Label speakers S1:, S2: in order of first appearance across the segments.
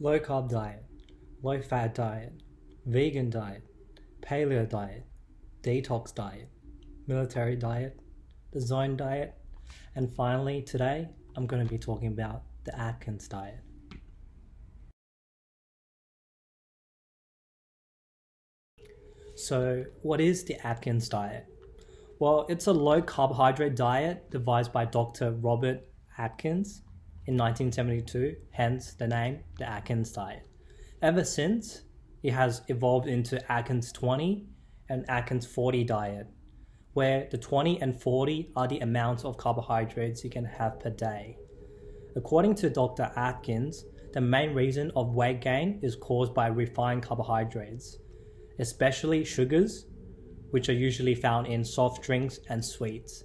S1: Low carb diet, low fat diet, vegan diet, paleo diet, detox diet, military diet, the zone diet, and finally today I'm going to be talking about the Atkins diet. So what is the Atkins diet? Well, it's a low carbohydrate diet devised by Dr. Robert Atkins in 1972, hence the name, the Atkins diet. Ever since, it has evolved into Atkins 20 and Atkins 40 diet, where the 20 and 40 are the amounts of carbohydrates you can have per day. According to Dr. Atkins, the main reason of weight gain is caused by refined carbohydrates, especially sugars, which are usually found in soft drinks and sweets.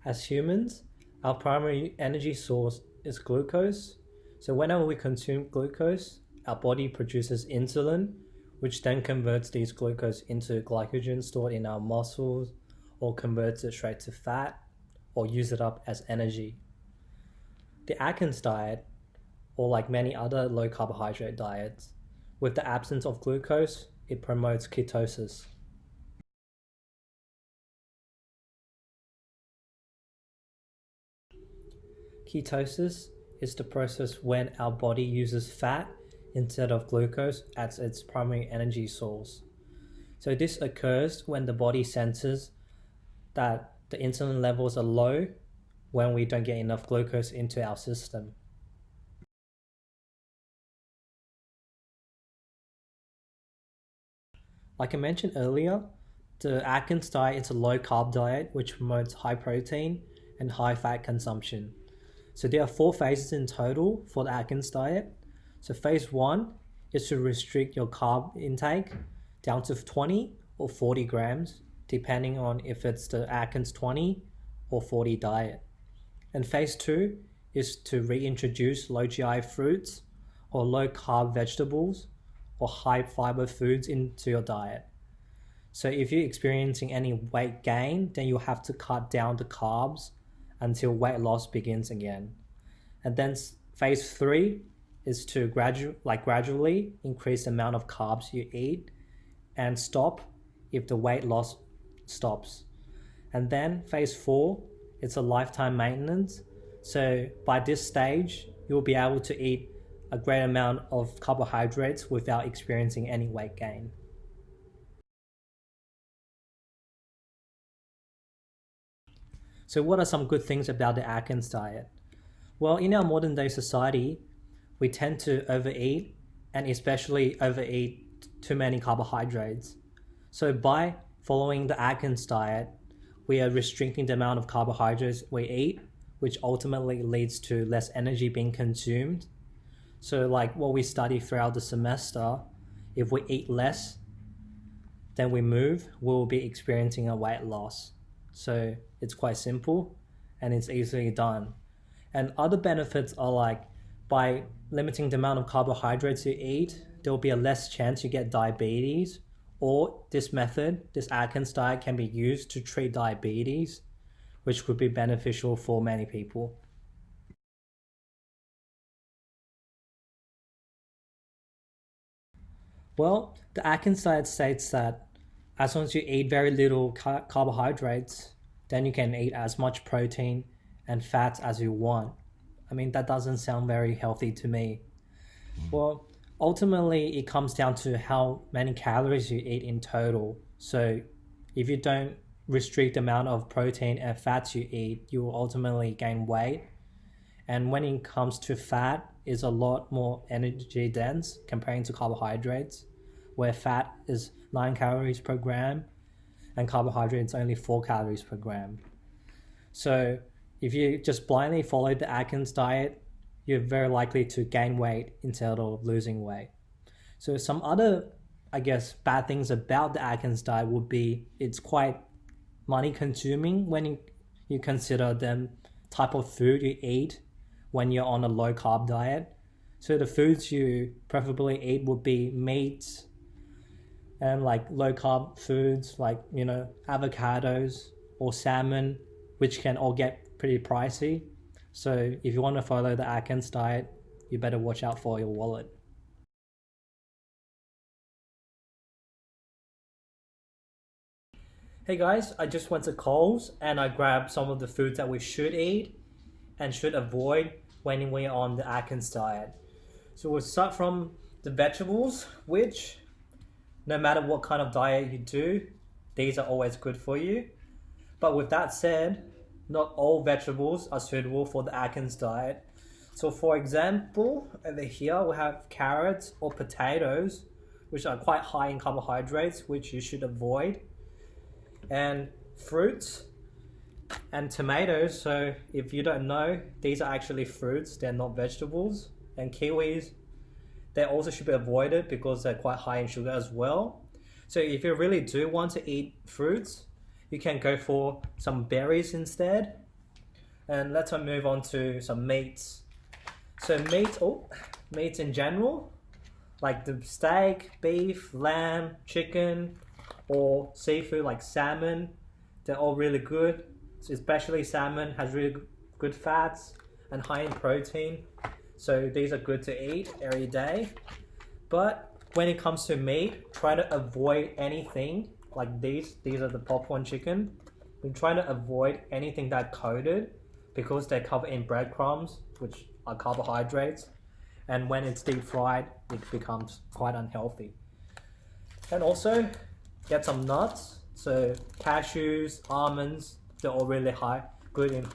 S1: As humans, our primary energy source is glucose. So whenever we consume glucose, our body produces insulin, which then converts these glucose into glycogen stored in our muscles, or converts it straight to fat, or use it up as energy. The Atkins diet, or like many other low carbohydrate diets, with the absence of glucose, it promotes ketosis. Ketosis is the process when our body uses fat instead of glucose as its primary energy source. So this occurs when the body senses that the insulin levels are low when we don't get enough glucose into our system. Like I mentioned earlier, the Atkins diet is a low carb diet which promotes high protein and high fat consumption. So there are 4 phases in total for the Atkins diet. So phase 1 is to restrict your carb intake down to 20 or 40 grams, depending on if it's the Atkins 20 or 40 diet. And phase 2 is to reintroduce low GI fruits or low carb vegetables or high fiber foods into your diet. So if you're experiencing any weight gain, then you'll have to cut down the carbs until weight loss begins again. And then phase 3 is to gradually increase the amount of carbs you eat and stop if the weight loss stops. And then phase 4, it's a lifetime maintenance. So by this stage, you'll be able to eat a great amount of carbohydrates without experiencing any weight gain. So what are some good things about the Atkins diet? Well, in our modern day society, we tend to overeat and especially overeat too many carbohydrates. So by following the Atkins diet, we are restricting the amount of carbohydrates we eat, which ultimately leads to less energy being consumed. So like what we study throughout the semester, if we eat less than we move, we'll be experiencing a weight loss. So it's quite simple and it's easily done. And other benefits are like by limiting the amount of carbohydrates you eat, there'll be a less chance you get diabetes, or this method, this Atkins diet, can be used to treat diabetes, which could be beneficial for many people. Well, the Atkins diet states that as long as you eat very little carbohydrates, then you can eat as much protein and fats as you want. I mean, that doesn't sound very healthy to me. Well, ultimately, it comes down to how many calories you eat in total. So if you don't restrict the amount of protein and fats you eat, you will ultimately gain weight. And when it comes to fat, it's a lot more energy dense comparing to carbohydrates, where fat is 9 calories per gram and carbohydrates only 4 calories per gram. So if you just blindly follow the Atkins diet, you're very likely to gain weight instead of losing weight. So some other, I guess, bad things about the Atkins diet would be it's quite money consuming when you consider the type of food you eat when you're on a low carb diet. So the foods you preferably eat would be meats and like low carb foods like, avocados or salmon, which can all get pretty pricey. So if you want to follow the Atkins diet, you better watch out for your wallet. Hey guys, I just went to Coles and I grabbed some of the foods that we should eat and should avoid when we're on the Atkins diet. So we'll start from the vegetables, which no matter what kind of diet you do, these are always good for you. But with that said, not all vegetables are suitable for the Atkins diet. So for example, over here we have carrots or potatoes, which are quite high in carbohydrates, which you should avoid. And fruits and tomatoes. So if you don't know, these are actually fruits, they're not vegetables. And kiwis, they also should be avoided because they're quite high in sugar as well. So if you really do want to eat fruits, you can go for some berries instead. And let's move on to some meats. So meats in general, like the steak, beef, lamb, chicken, or seafood like salmon, they're all really good. So especially salmon has really good fats and high in protein. So these are good to eat every day. But when it comes to meat, try to avoid anything like these. These are the popcorn chicken. We try to avoid anything that's coated because they're covered in breadcrumbs, which are carbohydrates. And when it's deep fried, it becomes quite unhealthy. And also, get some nuts. So cashews, almonds, they're all really high in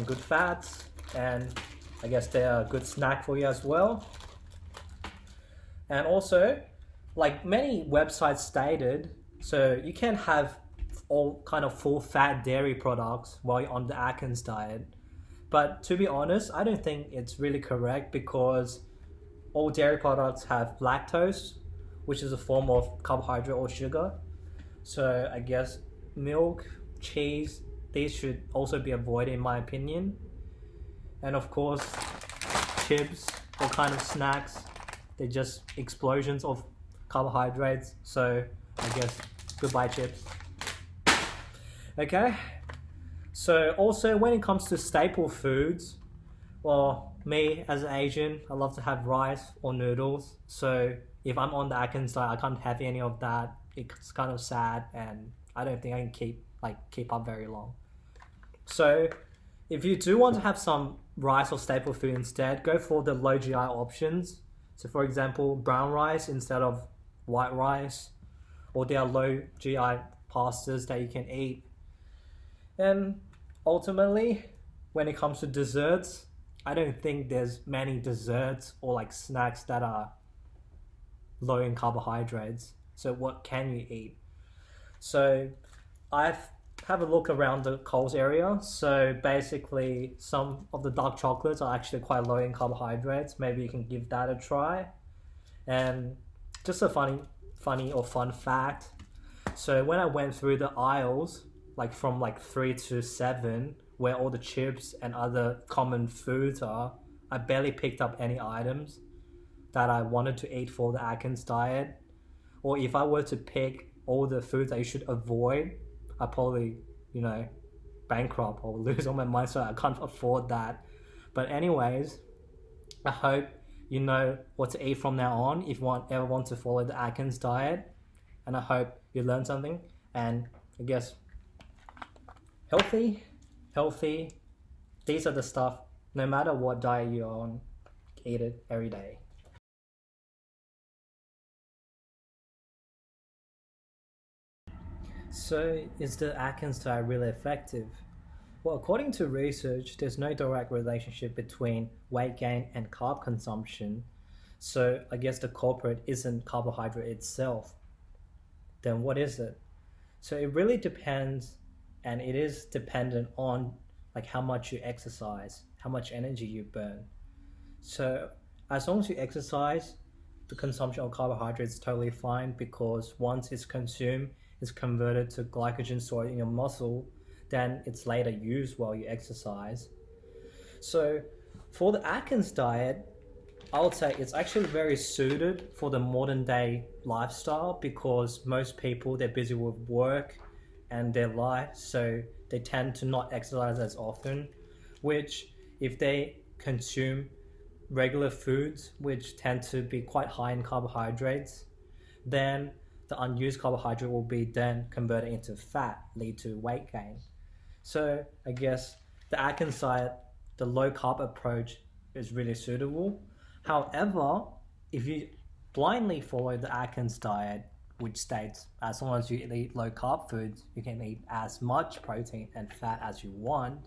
S1: good fats, and I guess they're a good snack for you as well. And also, like many websites stated, so you can have all kind of full fat dairy products while you're on the Atkins diet. But to be honest, I don't think it's really correct because all dairy products have lactose, which is a form of carbohydrate or sugar. So I guess milk, cheese, these should also be avoided in my opinion. And of course, chips, all kind of snacks, they're just explosions of carbohydrates. So I guess goodbye chips. Okay, so also when it comes to staple foods, well, me as an Asian, I love to have rice or noodles. So if I'm on the Atkins diet, I can't have any of that. It's kind of sad, and I don't think I can keep up very long. So if you do want to have some rice or staple food instead, go for the low GI options. So for example, brown rice instead of white rice, or there are low GI pastas that you can eat. And ultimately, when it comes to desserts, I don't think there's many desserts or like snacks that are low in carbohydrates. So what can you eat? So I've have a look around the Coles area. So basically some of the dark chocolates are actually quite low in carbohydrates. Maybe you can give that a try. And just a funny or fun fact. So when I went through the aisles, like from 3 to 7, where all the chips and other common foods are, I barely picked up any items that I wanted to eat for the Atkins diet. Or if I were to pick all the foods that you should avoid, I probably, bankrupt or lose all my money, so I can't afford that. But anyways, I hope you know what to eat from now on if you ever want to follow the Atkins diet. And I hope you learned something. And I guess healthy, these are the stuff, no matter what diet you're on, eat it every day. So is the Atkins diet really effective? Well, according to research, there's no direct relationship between weight gain and carb consumption. So I guess the culprit isn't carbohydrate itself. Then what is it? So it really depends, and it is dependent on how much you exercise, how much energy you burn. So as long as you exercise, the consumption of carbohydrates is totally fine, because once it's consumed, it's converted to glycogen stored in your muscle, then it's later used while you exercise. So for the Atkins diet, I would say it's actually very suited for the modern day lifestyle, because most people, they're busy with work and their life, so they tend to not exercise as often. which if they consume regular foods, which tend to be quite high in carbohydrates, then the unused carbohydrate will be then converted into fat, lead to weight gain. So I guess the Atkins diet, the low carb approach is really suitable. However, if you blindly follow the Atkins diet, which states as long as you eat low carb foods, you can eat as much protein and fat as you want,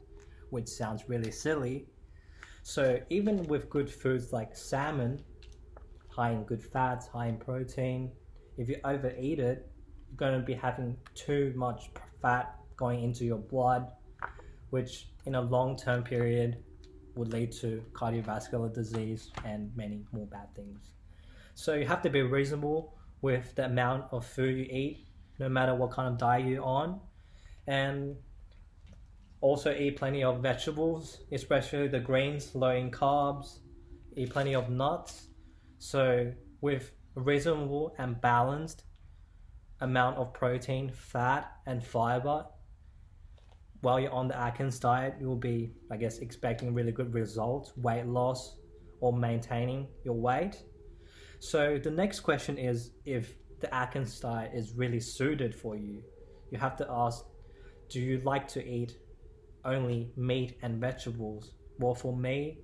S1: which sounds really silly. So even with good foods like salmon, high in good fats, high in protein, if you overeat it, you're going to be having too much fat going into your blood, which in a long-term period would lead to cardiovascular disease and many more bad things. So you have to be reasonable with the amount of food you eat, no matter what kind of diet you're on, and also eat plenty of vegetables, especially the greens, low in carbs, eat plenty of nuts. So with a reasonable and balanced amount of protein, fat, and fiber, while you're on the Atkins diet, you'll be, I guess, expecting really good results, weight loss, or maintaining your weight. So the next question is if the Atkins diet is really suited for you. You have to ask, do you like to eat only meat and vegetables? Well, for me,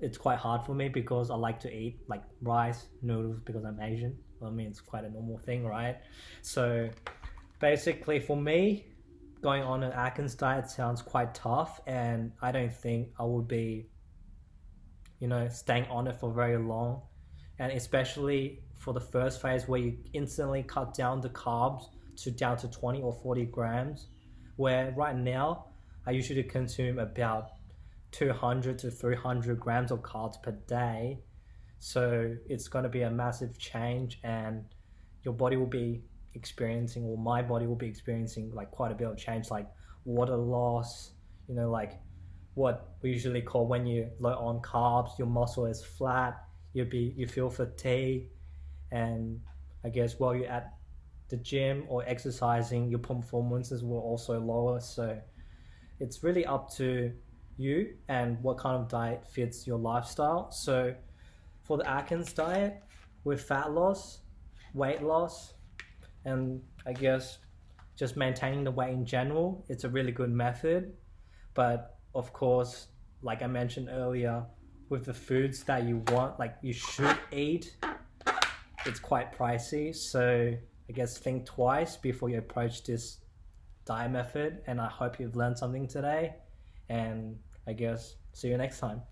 S1: it's quite hard for me because I like to eat like rice, noodles because I'm Asian. I mean, it's quite a normal thing, right? So basically for me, going on an Atkins diet sounds quite tough, and I don't think I would be, staying on it for very long. And especially for the first phase where you instantly cut down the carbs down to 20 or 40 grams, where right now I usually consume about 200 to 300 grams of carbs per day. So it's going to be a massive change, and your body will be experiencing, or my body will be experiencing, like quite a bit of change, like water loss, like what we usually call when you're low on carbs, your muscle is flat, you feel fatigue, and I guess while you're at the gym or exercising, your performances will also lower. So it's really up to you and what kind of diet fits your lifestyle. So for the Atkins diet, with fat loss, weight loss, and I guess just maintaining the weight in general, it's a really good method. But of course, like I mentioned earlier, with the foods that you want, like you should eat, it's quite pricey. So I guess think twice before you approach this diet method. And I hope you've learned something today. And I guess see you next time.